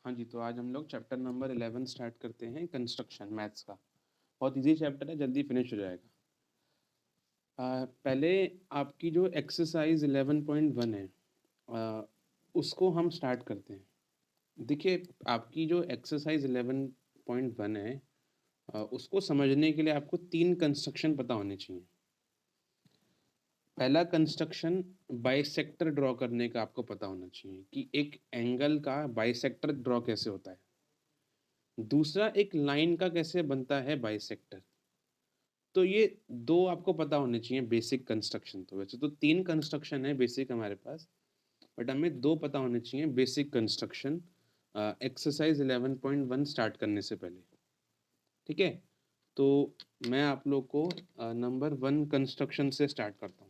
हाँ जी, तो आज हम लोग चैप्टर नंबर 11 स्टार्ट करते हैं, कंस्ट्रक्शन मैथ्स का। बहुत ईज़ी चैप्टर है, जल्दी फिनिश हो जाएगा। पहले आपकी जो एक्सरसाइज़ 11.1 है, अ, उसको हम स्टार्ट करते हैं। देखिए, आपकी जो एक्सरसाइज़ 11.1 है, उसको समझने के लिए आपको 3 कंस्ट्रक्शन पता होने चाहिए। पहला कंस्ट्रक्शन बाइसेक्टर ड्रॉ करने का आपको पता होना चाहिए कि एक एंगल का बाइसेक्टर ड्रॉ कैसे होता है। दूसरा, एक लाइन का कैसे बनता है बाइसेक्टर। तो ये 2 आपको पता होने चाहिए बेसिक कंस्ट्रक्शन। तो वैसे तो 3 कंस्ट्रक्शन है बेसिक हमारे पास, बट हमें 2 पता होने चाहिए बेसिक कंस्ट्रक्शन एक्सरसाइज़ 11.1 स्टार्ट करने से पहले, ठीक है? तो मैं आप लोग को नंबर 1 कंस्ट्रक्शन से स्टार्ट करता हूँ।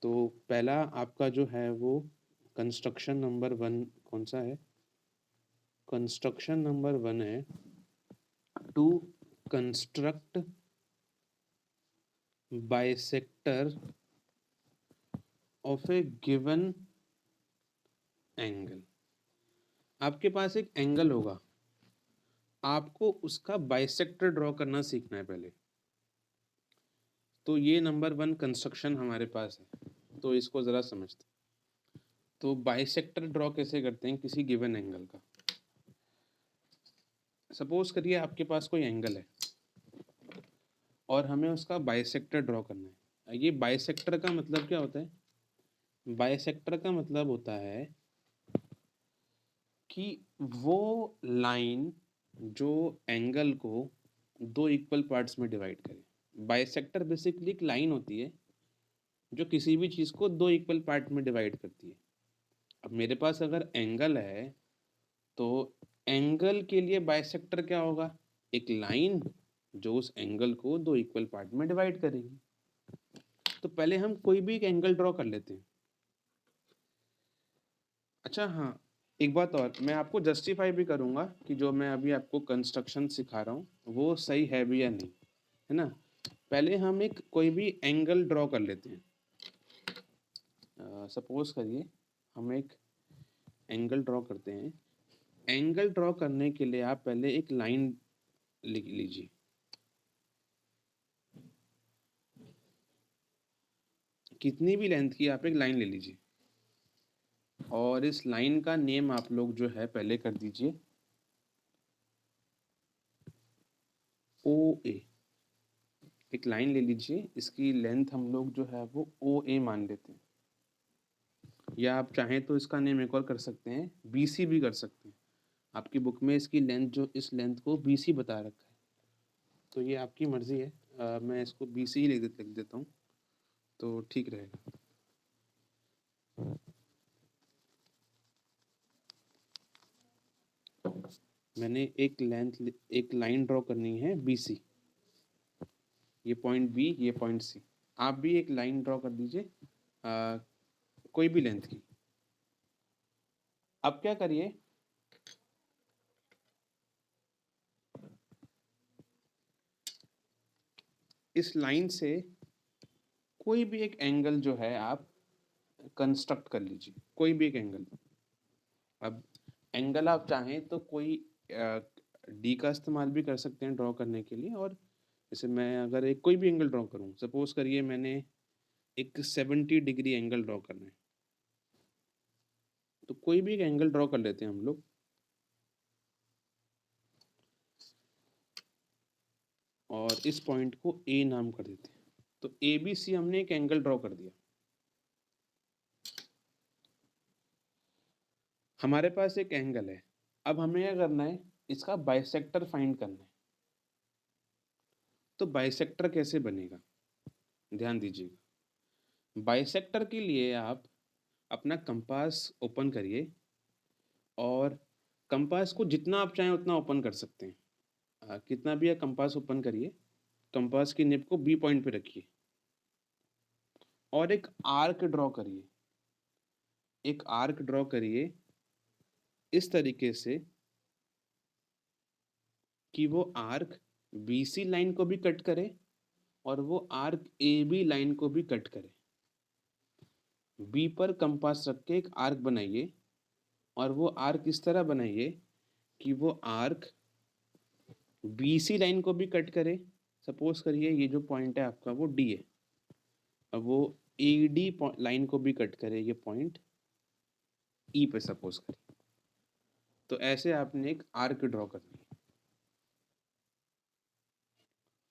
तो पहला आपका जो है वो कंस्ट्रक्शन नंबर 1 कौन-सा है? कंस्ट्रक्शन नंबर 1 है to construct bisector of a given angle. आपके पास एक एंगल होगा, आपको उसका बाइसेक्टर ड्रॉ करना सीखना है पहले। तो ये नंबर 1 कंस्ट्रक्शन हमारे पास है, तो इसको ज़रा समझते हैं। तो बाइसेक्टर ड्रॉ कैसे करते हैं किसी गिवन एंगल का। सपोज करिए आपके पास कोई एंगल है और हमें उसका बाइसेक्टर ड्रॉ करना है। ये बाइसेक्टर का मतलब क्या होता है? बाइसेक्टर का मतलब होता है कि वो लाइन जो एंगल को 2 इक्वल पार्ट्स में डिवाइड करे। बाइसेक्टर बेसिकली एक लाइन होती है जो किसी भी चीज़ को 2 इक्वल पार्ट में डिवाइड करती है। अब मेरे पास अगर एंगल है, तो एंगल के लिए बाइसेक्टर क्या होगा? एक लाइन जो उस एंगल को 2 इक्वल पार्ट में डिवाइड करेगी। तो पहले हम कोई भी एक एंगल ड्रॉ कर लेते हैं। अच्छा हाँ, एक बात और, मैं आपको जस्टिफाई भी करूँगा कि जो मैं अभी आपको कंस्ट्रक्शन सिखा रहा हूँ, वो सही है भी या नहीं, है ना? पहले हम एक कोई भी एंगल ड्रॉ कर लेते हैं। सपोज़ करिए हम एक एंगल ड्रॉ करते हैं। एंगल ड्रॉ करने के लिए आप पहले एक लाइन लिख लीजिए। कितनी भी लेंथ की आप एक लाइन ले लीजिए और इस लाइन का नेम आप लोग जो है पहले कर दीजिए OA। एक लाइन ले लीजिए, इसकी लेंथ हम लोग जो है वो OA मान लेते हैं, या आप चाहें तो इसका नेम एक और कर सकते हैं, BC भी कर सकते हैं। आपकी बुक में इसकी लेंथ जो इस लेंथ को BC बता रखा है, तो ये आपकी मर्ज़ी है। मैं इसको BC ही लिख देता हूँ, तो ठीक रहेगा। मैंने एक लाइन ड्रॉ करनी है BC, ये पॉइंट B, ये पॉइंट C। आप भी एक लाइन ड्रॉ कर दीजिए कोई भी लेंथ की। अब क्या करिए, इस लाइन से कोई भी एक एंगल जो है आप कंस्ट्रक्ट कर लीजिए, कोई भी एक एंगल। अब एंगल आप चाहें तो कोई डी का इस्तेमाल भी कर सकते हैं ड्रॉ करने के लिए। और जैसे मैं अगर एक कोई भी एंगल ड्रॉ करूं, सपोज करिए मैंने एक 70 डिग्री एंगल ड्रॉ करना है, तो कोई भी एक एंगल ड्रॉ कर लेते हैं हम लोग और इस पॉइंट को A नाम कर देते हैं। तो ABC हमने एक एंगल ड्रॉ कर दिया। हमारे पास एक एंगल है, अब हमें क्या करना है, इसका बाइसेक्टर फाइंड करना है। तो बाइसेक्टर कैसे बनेगा, ध्यान दीजिएगा। बाइसेक्टर के लिए आप अपना कंपास ओपन करिए और कंपास को जितना आप चाहें उतना ओपन कर सकते हैं। कितना भी आप कंपास ओपन करिए, कंपास की निब को B पॉइंट पे रखिए और एक आर्क ड्रॉ करिए। एक आर्क ड्रॉ करिए इस तरीके से कि वो आर्क BC लाइन को भी कट करे और वो आर्क AB लाइन को भी कट करे। B पर कंपास रख के एक आर्क बनाइए और वो आर्क इस तरह बनाइए कि वो आर्क BC लाइन को भी कट करे। सपोज करिए ये जो पॉइंट है आपका वो D है, अब वो AD लाइन को भी कट करे, ये पॉइंट E पे सपोज करिए। तो ऐसे आपने एक आर्क ड्रॉ करनी है।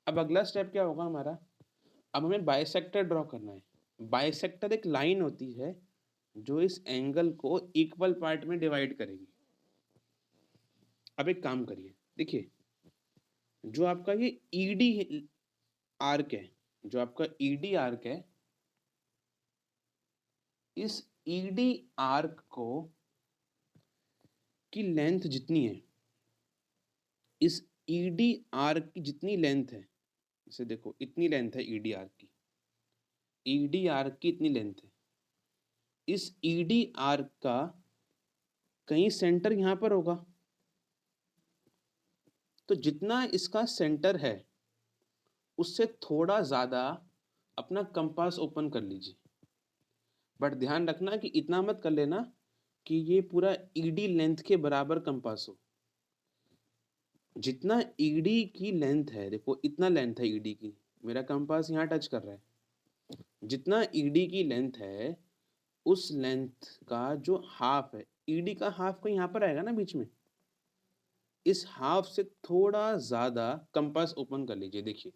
अब अगला स्टेप क्या होगा हमारा, अब हमें बाइसेक्टर ड्रॉ करना है। बाइसेक्टर एक लाइन होती है जो इस एंगल को इक्वल पार्ट में डिवाइड करेगी। अब एक काम करिए, देखिए जो आपका ये ईडी आर्क है, जो आपका ईडी आर्क है, इस ईडी आर्क को की लेंथ जितनी है, इस ईडी आर्क की जितनी लेंथ है, इसे देखो इतनी लेंथ है ईडी आर्क की, ईडी आर्क की इतनी लेंथ है। इस ईडी आर्क का कहीं सेंटर यहां पर होगा, तो जितना इसका सेंटर है उससे थोड़ा ज्यादा अपना कंपास ओपन कर लीजिए। बट ध्यान रखना कि इतना मत कर लेना कि ये पूरा ईडी लेंथ के बराबर कंपास हो। जितना ईडी की लेंथ है, देखो इतना लेंथ है ईडी की, मेरा कंपास यहाँ टच कर रहा है, जितना ईडी की लेंथ है उस लेंथ का जो हाफ है, ईडी का हाफ को यहाँ पर आएगा ना बीच में, इस हाफ से थोड़ा ज्यादा कंपास ओपन कर लीजिए। देखिए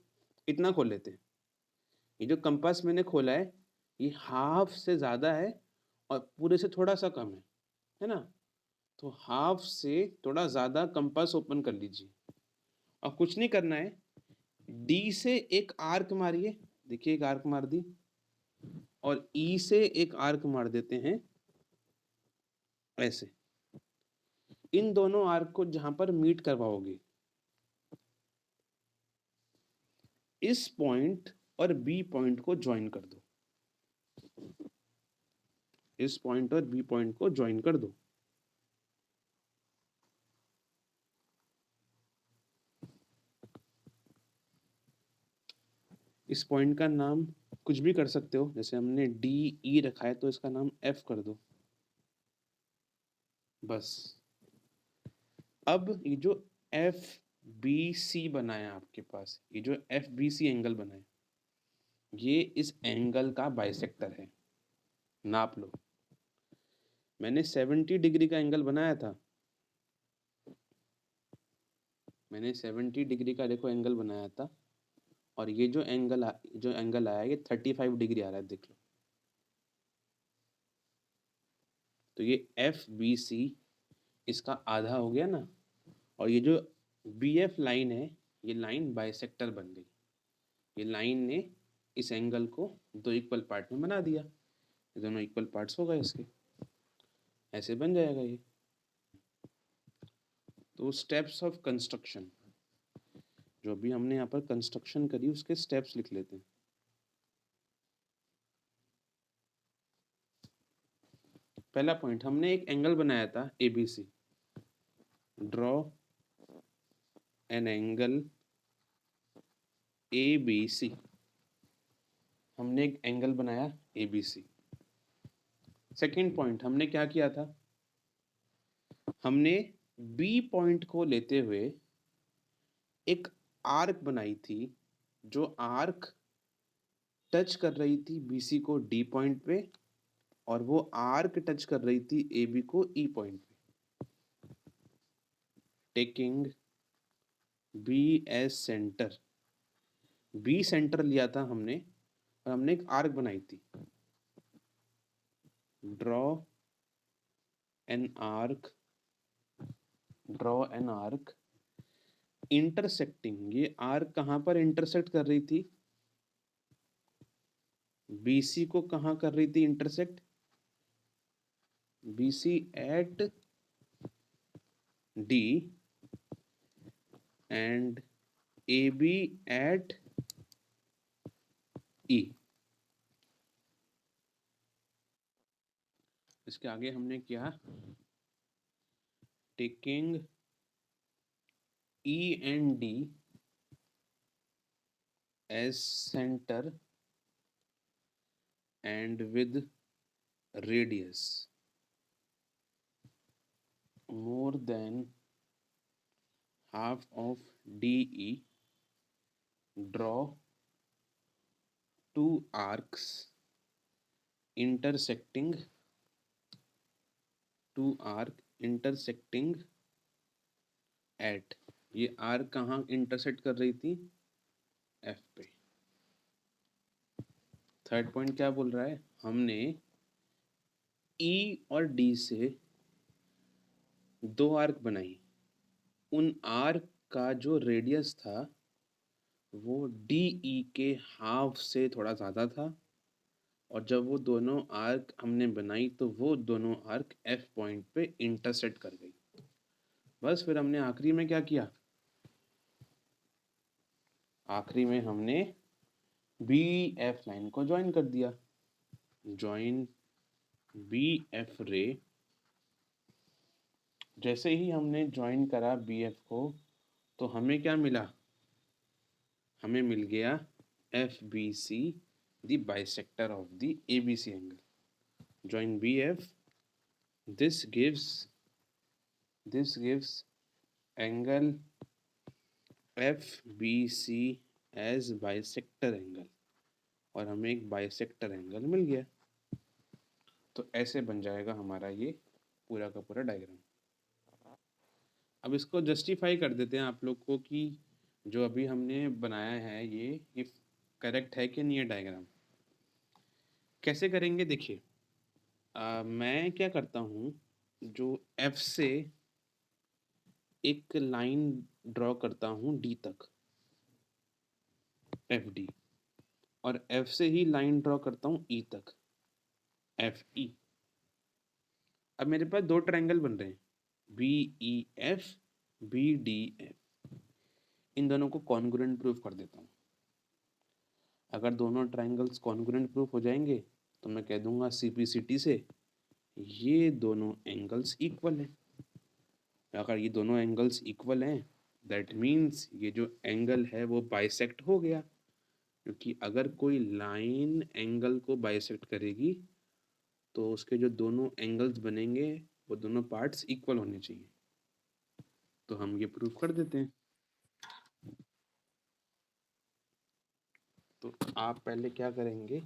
इतना खोल लेते हैं, ये जो कंपास मैंने खोला है ये हाफ से ज्यादा है और पूरे से थोड़ा सा कम है ना। तो हाफ से थोड़ा ज्यादा कंपास ओपन कर लीजिए और कुछ नहीं करना है, डी से एक आर्क मारिए। देखिए एक आर्क मार दी, और ई से एक आर्क मार देते हैं ऐसे। इन दोनों आर्क को जहां पर मीट करवाओगे, इस पॉइंट और बी पॉइंट को ज्वाइन कर दो, इस पॉइंट और बी पॉइंट को ज्वाइन कर दो। इस पॉइंट का नाम कुछ भी कर सकते हो, जैसे हमने डी ई रखा है तो इसका नाम एफ कर दो बस। अब ये जो एफ बी सी बनाया आपके पास, ये जो एफ बी सी एंगल बनाया, ये इस एंगल का बाइसेक्टर है। नाप लो, मैंने 70 डिग्री का एंगल बनाया था, मैंने 70 डिग्री का देखो एंगल बनाया था, और ये जो एंगल आया ये 35 डिग्री आ रहा है, देख लो। तो ये एफ बी सी इसका आधा हो गया ना, और ये जो बी एफ लाइन है, ये लाइन बाइसेक्टर बन गई। ये लाइन ने इस एंगल को दो इक्वल पार्ट में बना दिया, ये दोनों इक्वल पार्ट्स हो गए इसके, ऐसे बन जाएगा ये। तो स्टेप्स ऑफ कंस्ट्रक्शन, जो भी हमने यहाँ पर कंस्ट्रक्शन करी उसके स्टेप्स लिख लेते हैं। पहला पॉइंट, हमने एक एंगल बनाया था ABC, draw an angle ABC, हमने एक एंगल बनाया ABC। सेकंड पॉइंट, हमने क्या किया था, हमने B पॉइंट को लेते हुए एक आर्क बनाई थी, जो आर्क टच कर रही थी BC को D पॉइंट पे, और वो आर्क टच कर रही थी AB को E पॉइंट पे। Taking B as center, B center लिया था हमने, और हमने एक आर्क बनाई थी। Draw an arc, draw an arc intersecting, ये आर्क कहाँ पर इंटरसेक्ट कर रही थी, BC को कहाँ कर रही थी intersect, BC at D and AB at E। इसके आगे हमने किया taking E and D as center and with radius, more than half of DE, draw two arcs intersecting at, ये आर्क कहाँ इंटरसेक्ट कर रही थी? एफ पे। थर्ड पॉइंट क्या बोल रहा है? हमने ई और डी से दो आर्क बनाई, उन आर्क का जो रेडियस था वो डी ई के हाफ से थोड़ा ज़्यादा था, और जब वो दोनों आर्क हमने बनाई तो वो दोनों आर्क एफ पॉइंट पे इंटरसेक्ट कर गई। बस फिर हमने आखिरी में क्या किया? आखिरी में हमने बी एफ लाइन को ज्वाइन कर दिया। ज्वाइन बी एफ रे। जैसे ही हमने ज्वाइन करा बी एफ को, तो हमें क्या मिला? हमें मिल गया F B C, the bisector of the A B C angle. Join B F, this gives angle FBC as bisector angle, और हमें एक बाइसेक्टर एंगल मिल गया। तो ऐसे बन जाएगा हमारा ये पूरा का पूरा डायग्राम। अब इसको जस्टिफाई कर देते हैं आप लोग को कि जो अभी हमने बनाया है ये करेक्ट है कि नहीं है डायग्राम। कैसे करेंगे देखिए, मैं क्या करता हूँ, जो F से एक लाइन ड्रॉ करता हूँ D तक, एफ डी, और F से ही लाइन ड्रॉ करता हूँ E तक, एफ ई। अब मेरे पास दो ट्रायंगल बन रहे हैं, B E F, B D F. इन दोनों को कॉन्ग्रुएंट प्रूफ कर देता हूँ। अगर दोनों ट्रायंगल्स कॉन्ग्रुएंट प्रूफ हो जाएंगे तो मैं कह दूंगा सीपीसीटी से ये दोनों एंगल्स इक्वल हैं। अगर ये दोनों एंगल्स इक्वल हैं, दैट मीन्स ये जो एंगल है वो बाइसेक्ट हो गया, क्योंकि अगर कोई लाइन एंगल को बाइसेक्ट करेगी तो उसके जो दोनों एंगल्स बनेंगे वो दोनों पार्ट्स इक्वल होने चाहिए। तो हम ये प्रूफ कर देते हैं। तो आप पहले क्या करेंगे,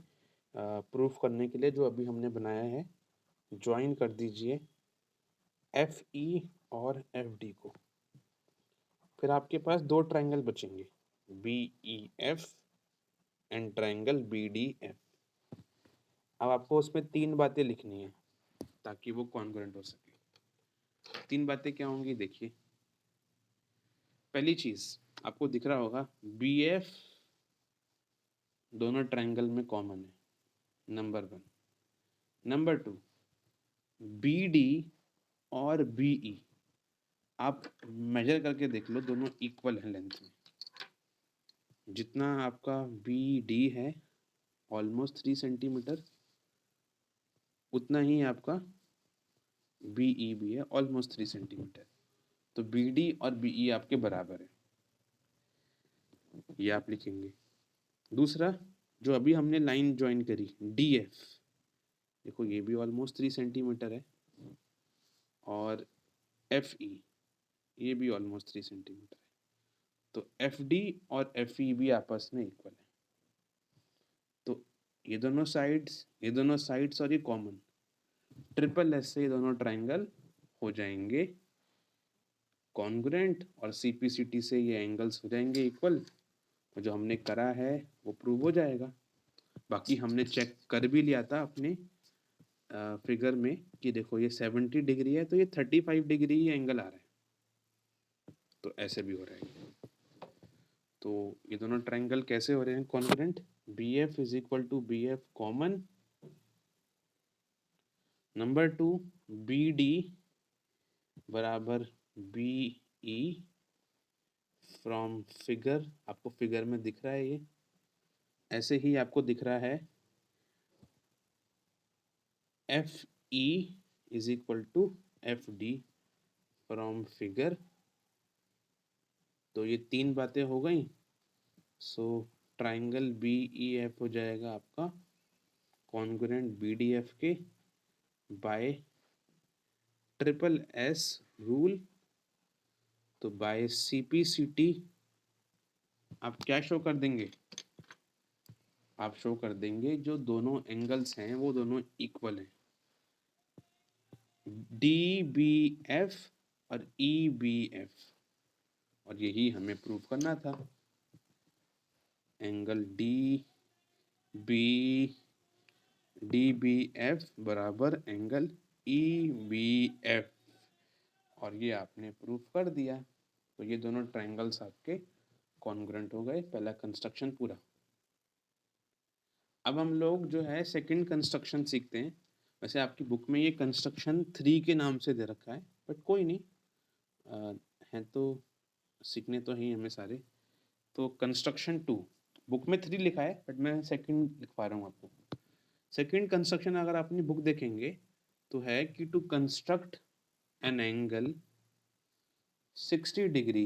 प्रूफ करने के लिए जो अभी हमने बनाया है, ज्वाइन कर दीजिए एफ ई और एफ डी को। फिर आपके पास दो ट्रायंगल बचेंगे, B E F and triangle B D F. अब आपको उसमें तीन बातें लिखनी है ताकि वो कॉन्ग्रुएंट हो सके। तीन बातें क्या होंगी देखिए। पहली चीज आपको दिख रहा होगा, बी एफ दोनों ट्रायंगल में कॉमन है, number one. Number two, B D और बी ई आप मेजर करके देख लो, दोनों इक्वल हैं लेंथ में। जितना आपका बी डी है ऑलमोस्ट 3 सेंटीमीटर, उतना ही आपका बी ई भी है ऑलमोस्ट 3 सेंटीमीटर। तो बी डी और बी ई आपके बराबर है, ये आप लिखेंगे। दूसरा, जो अभी हमने लाइन ज्वाइन करी डी एफ, देखो ये भी ऑलमोस्ट 3 सेंटीमीटर है, और एफ ई ये भी ऑलमोस्ट 3 सेंटीमीटर है। तो एफ डी और एफ ई भी आपस में इक्वल है। तो ये दोनों साइड्स और ये कॉमन, ट्रिपल एस से ये दोनों ट्रायंगल हो जाएंगे कॉन्ग्रुएंट, और सीपीसीटी से ये एंगल्स हो जाएंगे इक्वल। और जो हमने करा है वो प्रूव हो जाएगा। बाकी हमने चेक कर भी लिया था अपने फिगर में कि देखो ये 70 डिग्री है तो ये 35 डिग्री ही एंगल आ रहा है, तो ऐसे भी हो रहा है। तो ये दोनों ट्रायंगल कैसे हो रहे हैं congruent? B F is equal to B F common, number two B D बराबर बी ई फ्रॉम फिगर, आपको फिगर में दिख रहा है ये, ऐसे ही आपको दिख रहा है F E is equal to F D from figure. तो ये तीन बातें हो गई। So triangle B E F हो जाएगा आपका कॉन्ग्रुएंट बी डी एफ के बाय ट्रिपल एस रूल, तो बाय CP/CT आप क्या शो कर देंगे? आप शो कर देंगे जो दोनों एंगल्स हैं वो दोनों इक्वल हैं, DBF और EBF, और यही हमें प्रूव करना था। एंगल DBF बराबर एंगल EBF, और ये आपने प्रूव कर दिया। तो ये दोनों ट्रायंगल्स आपके कॉन्ग्रुएंट हो गए, पहला कंस्ट्रक्शन पूरा। अब हम लोग जो है सेकंड कंस्ट्रक्शन सीखते हैं। वैसे आपकी बुक में ये कंस्ट्रक्शन 3 के नाम से दे रखा है, बट कोई नहीं, हैं तो सीखने तो ही हमें सारे। तो कंस्ट्रक्शन 2, बुक में 3 लिखा है बट मैं सेकंड लिखवा रहा हूँ आपको। सेकंड कंस्ट्रक्शन अगर आप अपनी बुक देखेंगे तो है कि to construct an angle 60 degree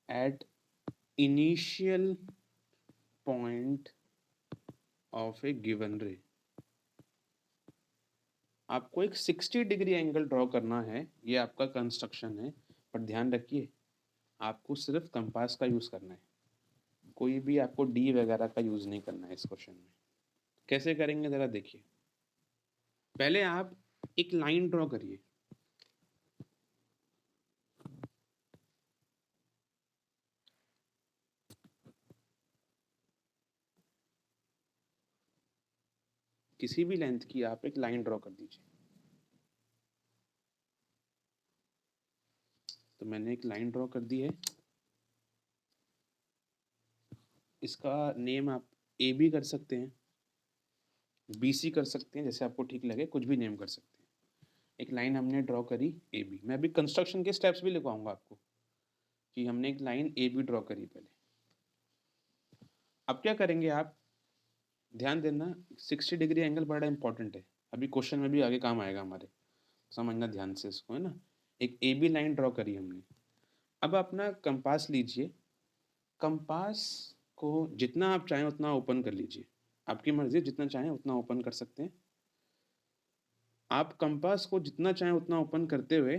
at initial point of a given ray. आपको एक 60 डिग्री एंगल ड्रॉ करना है, ये आपका कंस्ट्रक्शन है, पर ध्यान रखिए आपको सिर्फ कंपास का यूज़ करना है, कोई भी आपको डी वगैरह का यूज़ नहीं करना है इस क्वेश्चन में। कैसे करेंगे ज़रा देखिए। पहले आप एक लाइन ड्रॉ करिए, किसी भी लेंथ की आप एक लाइन ड्रॉ कर दीजिए। तो मैंने एक लाइन ड्रॉ कर दी है, इसका नेम आप ए बी कर सकते हैं, BC कर सकते हैं, जैसे आपको ठीक लगे कुछ भी नेम कर सकते हैं। एक लाइन हमने ड्रॉ करी AB, मैं अभी कंस्ट्रक्शन के स्टेप्स भी लिखवाऊंगा आपको कि हमने एक लाइन AB ड्रॉ करी पहले। अब क्या करेंगे आप, ध्यान देना 60 डिग्री एंगल बड़ा इंपॉर्टेंट है, अभी क्वेश्चन में भी आगे काम आएगा हमारे, समझना ध्यान से इसको, है ना। एक AB लाइन ड्रॉ करी हमने। अब अपना कंपास लीजिए, कंपास को जितना आप चाहें उतना ओपन कर लीजिए, आपकी मर्जी, जितना चाहें उतना ओपन कर सकते हैं। आप कंपास को जितना चाहें उतना ओपन करते हुए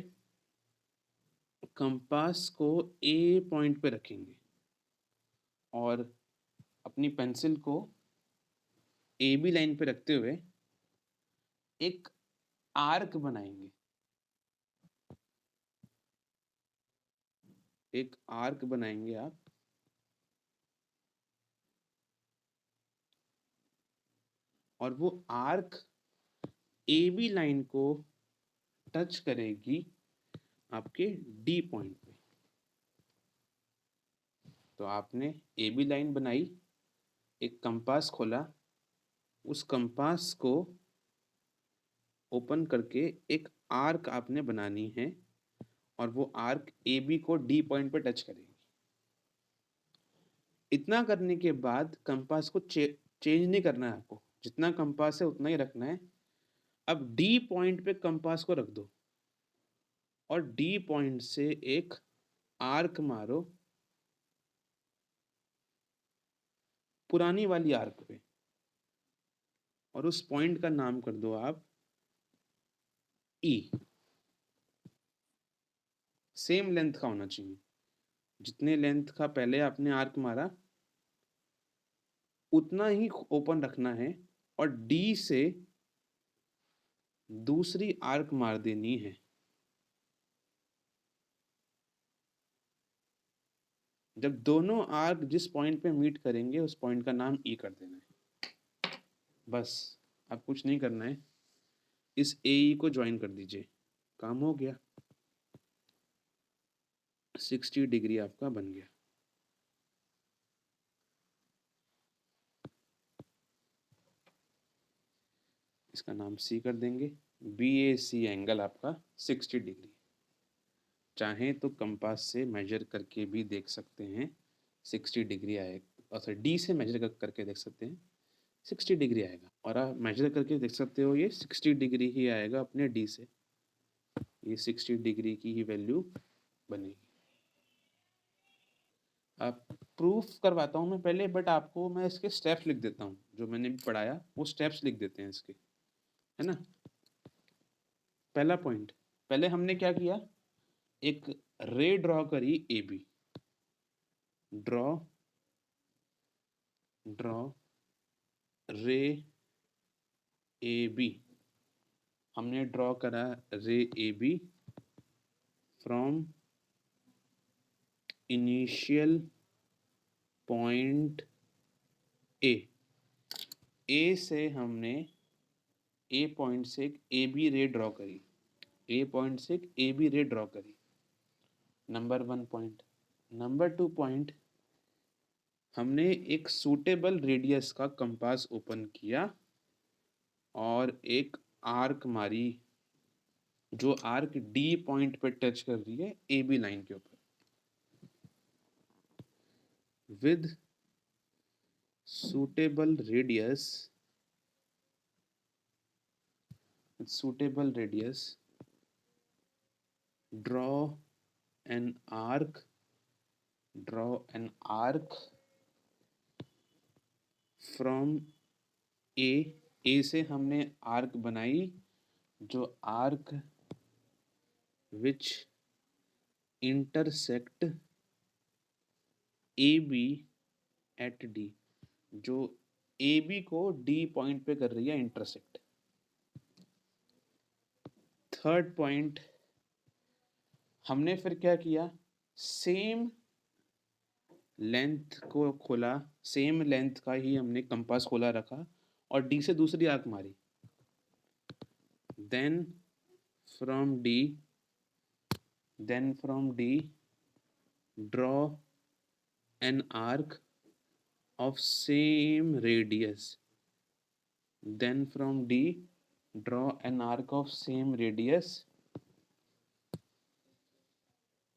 कंपास को ए पॉइंट पे रखेंगे और अपनी पेंसिल को ए बी लाइन पे रखते हुए एक आर्क बनाएंगे, एक आर्क बनाएंगे आप, और वो आर्क ए बी लाइन को टच करेगी आपके डी पॉइंट पे। तो आपने ए बी लाइन बनाई, एक कंपास खोला, उस कंपास को ओपन करके एक आर्क आपने बनानी है, और वो आर्क ए बी को डी पॉइंट पे टच करेगी। इतना करने के बाद कंपास को चेंज नहीं करना है आपको, जितना कंपास है उतना ही रखना है। अब डी पॉइंट पे कंपास को रख दो और डी पॉइंट से एक आर्क मारो पुरानी वाली आर्क पे, और उस पॉइंट का नाम कर दो आप ई। सेम लेंथ का होना चाहिए, जितने लेंथ का पहले आपने आर्क मारा उतना ही ओपन रखना है, और डी से दूसरी आर्क मार देनी है। जब दोनों आर्क जिस पॉइंट पे मीट करेंगे उस पॉइंट का नाम ई कर देना है, बस। अब कुछ नहीं करना है, इस ए को ज्वाइन कर दीजिए, काम हो गया, 60 डिग्री आपका बन गया। इसका नाम सी कर देंगे, BAC एंगल आपका 60 डिग्री। चाहें तो कंपास से मेजर करके भी देख सकते हैं, 60 डिग्री आएगा, और डी से मेजर करके देख सकते हैं 60 डिग्री आएगा, और आप मेजर करके देख सकते हो ये 60 डिग्री ही आएगा अपने डी से, ये 60 डिग्री की ही वैल्यू बनेगी। आप प्रूफ करवाता हूँ मैं पहले, बट आपको मैं इसके स्टेप्स लिख देता हूँ, जो मैंने भी पढ़ाया वो स्टेप्स लिख देते हैं इसके, है ना। पहला पॉइंट, पहले हमने क्या किया, एक रे ड्रॉ करी ए बी, ड्रॉ ड्रॉ रे ए बी, हमने ड्रॉ करा ray A B from initial point A से हमने ए पॉइंट से एक ए बी रे ड्रॉ करी, ए पॉइंट से एक ए बी रे ड्रॉ करी, नंबर 1 पॉइंट। नंबर 2 पॉइंट, हमने एक सूटेबल रेडियस का कंपास ओपन किया और एक आर्क मारी, जो आर्क डी पॉइंट पे टच कर रही है ए बी लाइन के ऊपर, with suitable radius draw an arc from A से हमने आर्क बनाई, जो arc which intersect A B at D, जो ए बी को डी पॉइंट पे कर रही है इंटरसेक्ट। थर्ड पॉइंट, हमने फिर क्या किया, सेम लेंथ को खोला, सेम लेंथ का ही हमने कंपास खोला रखा और डी से दूसरी आर्क मारी, then from D draw an arc of same radius, then from D draw an arc of same radius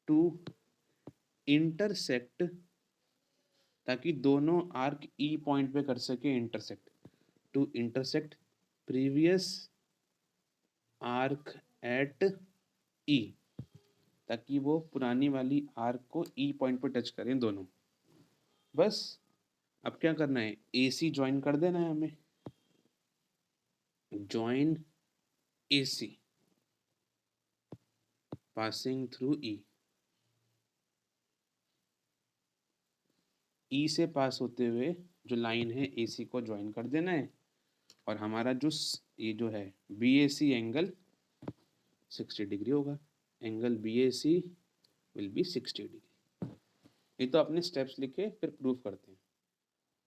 to intersect, ताकि दोनों आर्क E पॉइंट पे कर सके intersect, to intersect previous arc at E, ताकि वो पुरानी वाली आर्क को E पॉइंट पे टच करें दोनों। बस अब क्या करना है, AC ज्वाइन कर देना है हमें, join AC passing through E से पास होते हुए जो लाइन है AC को ज्वाइन कर देना है, और हमारा ये जो है BAC एंगल 60 डिग्री होगा, angle BAC will be 60 degree. ये तो अपने स्टेप्स लिखे फिर प्रूफ करते हैं।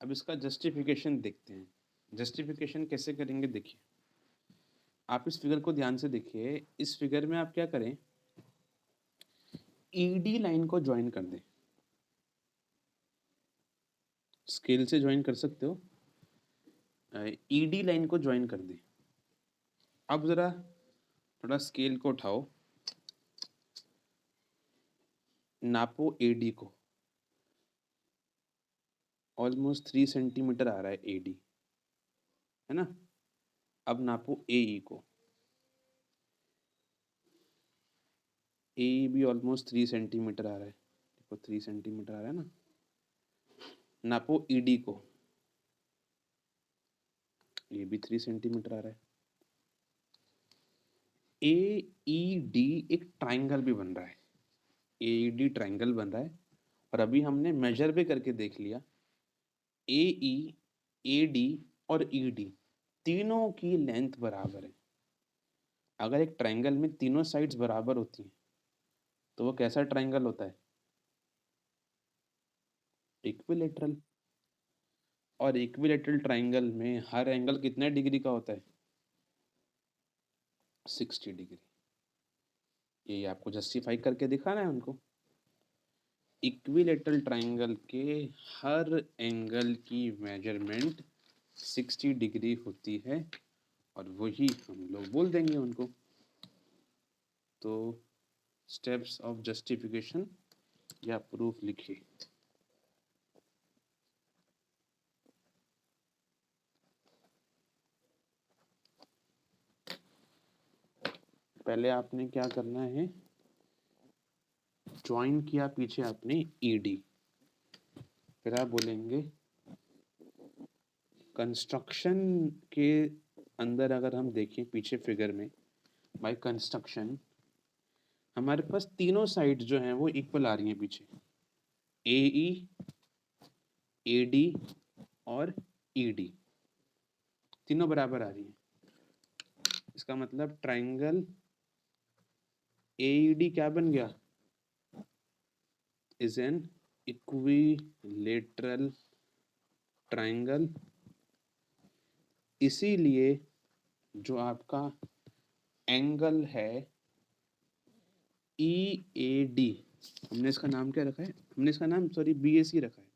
अब इसका जस्टिफिकेशन देखते हैं। जस्टिफिकेशन कैसे करेंगे, देखिए आप इस फिगर को ध्यान से देखिए। इस फिगर में आप क्या करें, ED लाइन को ज्वाइन कर दें, स्केल से ज्वाइन कर सकते हो, ED लाइन को ज्वाइन कर दें। अब जरा थोड़ा स्केल को उठाओ, नापो AD को, ऑलमोस्ट 3 सेंटीमीटर आ रहा है AD, है ना। अब नापो AE को, AE भी ऑलमोस्ट 3 सेंटीमीटर आ रहा है, देखो 3 सेंटीमीटर आ रहा है ना। नापो ED को, ये भी 3 सेंटीमीटर आ रहा है। AED एक ट्राइंगल भी बन रहा है, AED ट्राइंगल बन रहा है, और अभी हमने मेजर भी करके देख लिया, AE, AD और ED तीनों की लेंथ बराबर है। अगर एक ट्राइंगल में तीनों साइड्स बराबर होती हैं तो वो कैसा ट्राइंगल होता है, इक्विलेटरल। और इक्विलेटरल ट्राइंगल में हर एंगल कितने डिग्री का होता है, 60 डिग्री। ये आपको जस्टिफाई करके दिखाना है उनको। इक्विलेटरल ट्राइंगल के हर एंगल की मेजरमेंट 60 डिग्री होती है, और वही हम लोग बोल देंगे उनको। तो स्टेप्स ऑफ जस्टिफिकेशन या प्रूफ लिखिए। पहले आपने क्या करना है, ज्वाइन किया पीछे आपने ED, फिर आप बोलेंगे कंस्ट्रक्शन के अंदर अगर हम देखें पीछे फिगर में, बाय कंस्ट्रक्शन हमारे पास तीनों साइड जो हैं वो इक्वल आ रही हैं पीछे, ए ई, ए डी और ई डी, तीनों बराबर आ रही हैं। इसका मतलब ट्राइंगल ए ई डी क्या बन गया, इज एन इक्विलेटरल ट्राइंगल। इसीलिए जो आपका एंगल है ई ए डी, हमने इसका नाम क्या रखा है, हमने इसका नाम सॉरी बी ए सी रखा है,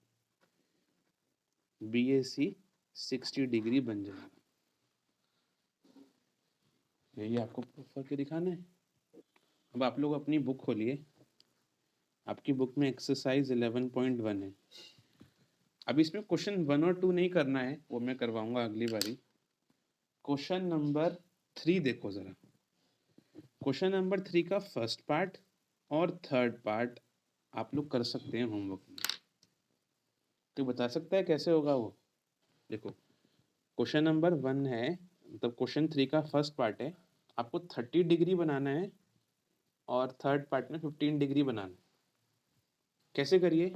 बी ए सी 60 डिग्री बन जाएगा। यही आपको प्रूफ करके दिखाना है। अब आप लोग अपनी बुक खोलिए, आपकी बुक में एक्सरसाइज 11.1 है। अब इसमें क्वेश्चन 1 और 2 नहीं करना है, वो मैं करवाऊंगा अगली बारी। क्वेश्चन नंबर 3 देखो जरा। क्वेश्चन नंबर 3 का फर्स्ट पार्ट और थर्ड पार्ट आप लोग कर सकते हैं होमवर्क में। तो बता सकता है कैसे होगा वो? देखो, क्वेश्चन नंबर 1 है, मतलब क्वेश्चन 3 का फर्स्ट पार्ट है, आपको 30 डिग्री बनाना है और थर्ड पार्ट में 15 डिग्री बनाना है। कैसे करिए?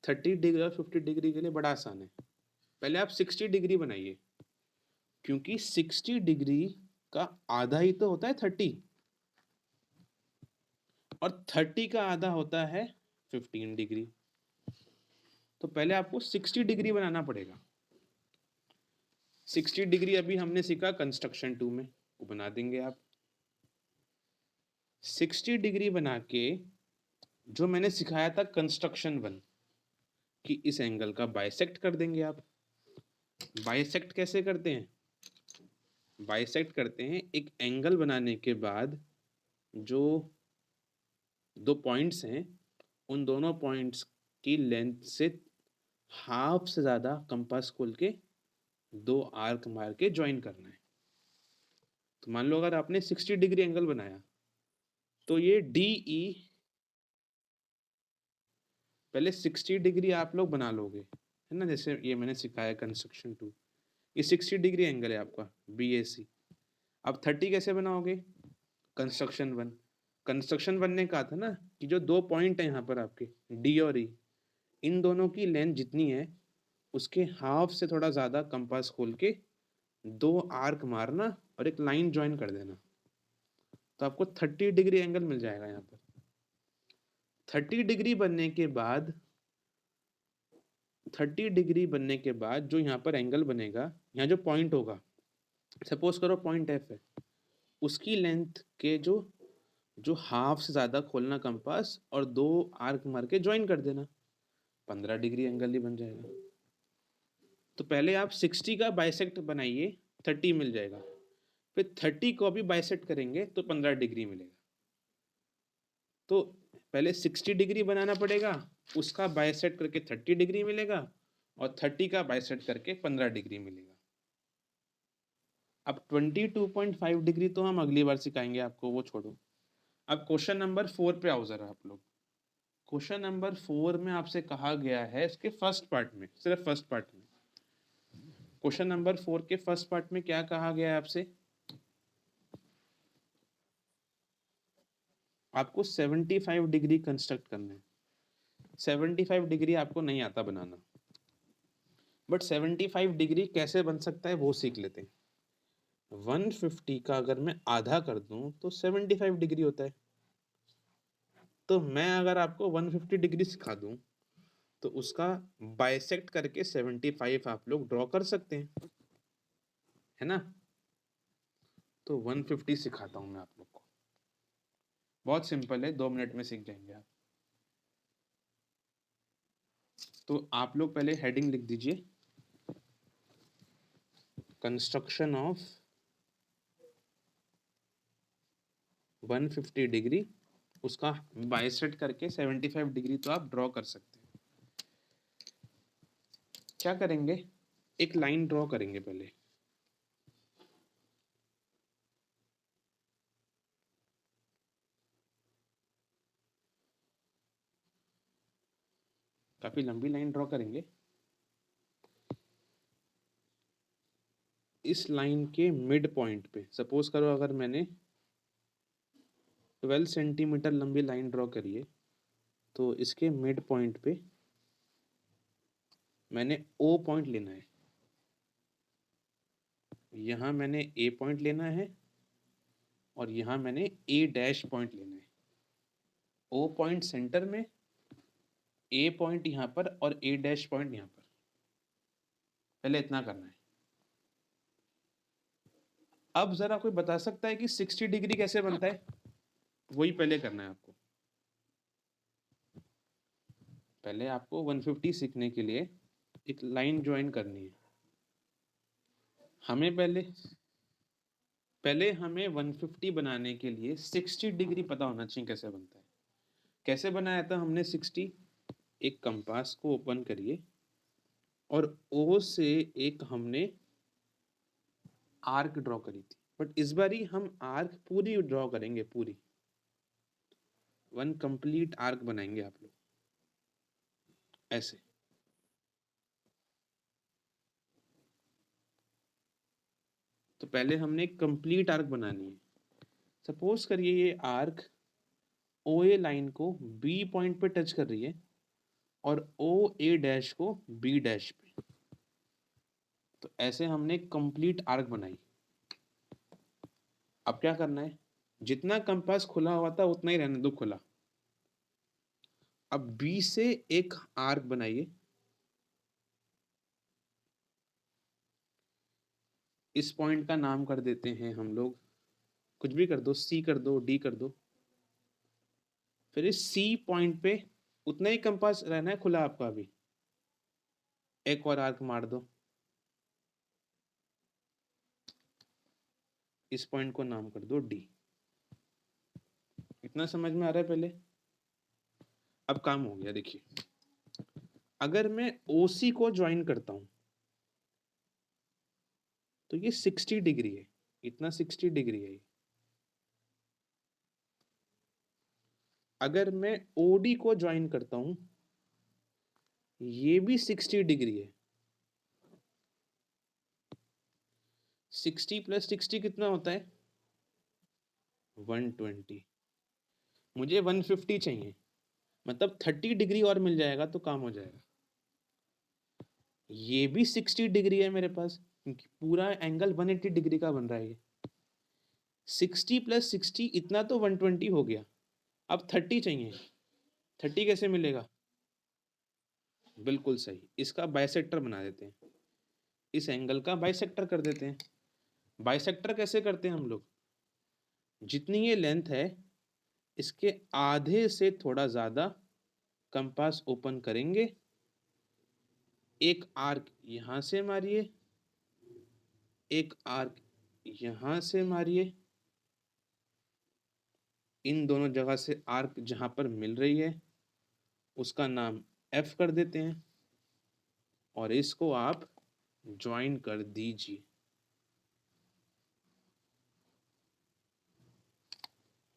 30 डिग्री और 50 डिग्री के लिए बड़ा आसान है। पहले आप 60 डिग्री बनाइए, क्योंकि 60 डिग्री का आधा ही तो होता है 30, और 30 का आधा होता है 15 डिग्री। तो पहले आपको 60 डिग्री बनाना पड़ेगा। 60 डिग्री अभी हमने सीखा कंस्ट्रक्शन 2 में, वो बना देंगे आप। 60 डिग्री बना के जो मैंने सिखाया था कंस्ट्रक्शन 1 कि इस एंगल का बाइसेक्ट कर देंगे आप। बाइसेक्ट कैसे करते हैं? बाइसेक्ट करते हैं एक एंगल बनाने के बाद जो दो पॉइंट्स हैं, उन दोनों पॉइंट्स की लेंथ से हाफ से ज़्यादा कंपास खोल के दो आर्क मार के ज्वाइन करना है। तो मान लो अगर आपने 60 डिग्री एंगल बनाया तो ये डी ई, पहले 60 डिग्री आप लोग बना लोगे, है ना, जैसे ये मैंने सिखाया कंस्ट्रक्शन 2। ये 60 डिग्री एंगल है आपका बी ए सी। अब 30 कैसे बनाओगे? कंस्ट्रक्शन 1। कंस्ट्रक्शन 1 ने कहा था ना कि जो दो पॉइंट है यहाँ पर आपके डी और ई, इन दोनों की लेंथ जितनी है उसके हाफ से थोड़ा ज़्यादा कंपास खोल के दो आर्क मारना और एक लाइन ज्वाइन कर देना, तो आपको 30 डिग्री एंगल मिल जाएगा। यहाँ पर 30 डिग्री बनने के बाद 30 डिग्री बनने के बाद जो यहाँ पर एंगल बनेगा, यहाँ जो पॉइंट होगा, सपोज करो पॉइंट एफ है, उसकी लेंथ के जो जो हाफ से ज़्यादा खोलना कंपास और दो आर्क मार के ज्वाइन कर देना, 15 डिग्री एंगल ही बन जाएगा। तो पहले आप 60 का बाइसेक्ट बनाइए, 30 मिल जाएगा, फिर 30 को भी बाइसेक्ट करेंगे तो 15 डिग्री मिलेगा। तो पहले 60 डिग्री बनाना पड़ेगा, उसका बाइसेक्ट करके 30 डिग्री मिलेगा, और 30 का बाइसेक्ट करके 15 डिग्री मिलेगा। अब 22.5 डिग्री तो हम अगली बार सिखाएंगे आपको, वो छोड़ो। अब क्वेश्चन नंबर 4 पे आओ जरा आप लोग। क्वेश्चन नंबर 4 में आपसे कहा गया है इसके फर्स्ट पार्ट में, सिर्फ फर्स्ट पार्ट में, क्वेश्चन नंबर 4 के फर्स्ट पार्ट में क्या कहा गया है आपसे? आपको 75 डिग्री कंस्ट्रक्ट करना है। 75 डिग्री आपको नहीं आता बनाना, बट 75 डिग्री कैसे बन सकता है वो सीख लेते हैं। 150 का अगर मैं आधा कर दूं तो 75 डिग्री होता है। तो मैं अगर आपको 150 डिग्री सिखा दूं तो उसका बाइसेक्ट करके 75 आप लोग ड्रॉ कर सकते हैं, है ना। तो 150 सिखाता हूं मैं आप लोग को, बहुत सिंपल है, 2 मिनट में सीख जाएंगे आप। तो आप लोग पहले हेडिंग लिख दीजिए, कंस्ट्रक्शन ऑफ 150 डिग्री, उसका बाइसेक्ट करके 75 डिग्री तो आप ड्रॉ कर सकते हैं। क्या करेंगे? एक लाइन ड्रॉ करेंगे पहले, काफी लंबी लाइन ड्रॉ करेंगे। इस लाइन के मिड पॉइंट पे, सपोज करो अगर मैंने 12 सेंटीमीटर लंबी लाइन ड्रॉ करिए। तो इसके मिड पॉइंट पे मैंने ओ पॉइंट लेना है, यहाँ मैंने ए पॉइंट लेना है और यहाँ मैंने ए डैश पॉइंट लेना है। ओ पॉइंट सेंटर में, ए पॉइंट यहाँ पर और ए डैश पॉइंट यहाँ पर। पहले इतना करना है। अब जरा कोई बता सकता है कि 60 डिग्री कैसे बनता है? वही पहले करना है आपको। पहले आपको 150 सीखने के लिए एक लाइन ज्वाइन करनी है। हमें पहले हमें 150 बनाने के लिए 60 डिग्री पता होना चाहिए कैसे बनता है। कैसे बनाया था हमने 60? एक कंपास को ओपन करिए और ओ से एक हमने आर्क ड्रॉ करी थी, बट इस बारी हम आर्क पूरी ड्रॉ करेंगे, पूरी वन कंप्लीट आर्क बनाएंगे आप लोग ऐसे। तो पहले हमने एक कंप्लीट आर्क बनानी है। सपोज करिए ये आर्क ओ ए लाइन को बी पॉइंट पे टच कर रही है और ओ ए डैश को बी डैश पे। तो ऐसे हमने कंप्लीट आर्क बनाई। अब क्या करना है, जितना कंपास खुला हुआ था उतना ही रहने दो खुला। अब बी से एक आर्क बनाइए। इस पॉइंट का नाम कर देते हैं हम लोग, कुछ भी कर दो, सी कर दो, डी कर दो। फिर इस सी पॉइंट पे उतना ही कंपास रहना है खुला आपका। अभी एक और आर्क मार दो। इस पॉइंट को नाम कर दो डी। इतना समझ में आ रहा है पहले? अब काम हो गया। देखिए, अगर मैं OC को ज्वाइन करता हूं तो ये 60 डिग्री है, इतना 60 डिग्री है। अगर मैं OD को ज्वाइन करता हूं, ये भी 60 डिग्री है। 60 + 60 कितना होता है? 120। मुझे 150 चाहिए, मतलब 30 डिग्री और मिल जाएगा तो काम हो जाएगा। ये भी 60 डिग्री है मेरे पास, क्योंकि पूरा एंगल 180 डिग्री का बन रहा है। 60 + 60 इतना तो 120 हो गया। अब 30 चाहिए। 30 कैसे मिलेगा? बिल्कुल सही, इसका बाइसेक्टर बना देते हैं। इस एंगल का बाइसेक्टर कर देते हैं। बाइसेक्टर कैसे करते हैं हम लोग? जितनी ये लेंथ है इसके आधे से थोड़ा ज्यादा कंपास ओपन करेंगे, एक आर्क यहां से मारिए, एक आर्क यहां से मारिए। इन दोनों जगह से आर्क जहां पर मिल रही है उसका नाम F कर देते हैं और इसको आप ज्वाइन कर दीजिए।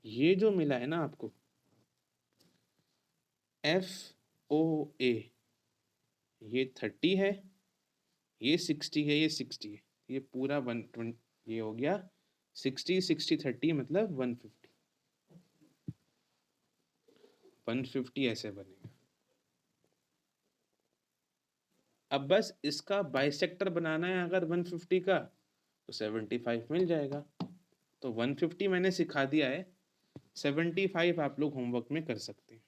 ये जो मिला है ना आपको FOA, ये 30 है, ये 60 है, ये 60 है, ये पूरा 120। ये हो गया 60 60 30 मतलब 150। 150 ऐसे बनेगा। अब बस इसका बाइसेक्टर बनाना है अगर 150 का, तो 75 मिल जाएगा। तो 150 मैंने सिखा दिया है, 75 आप लोग होमवर्क में कर सकते हैं।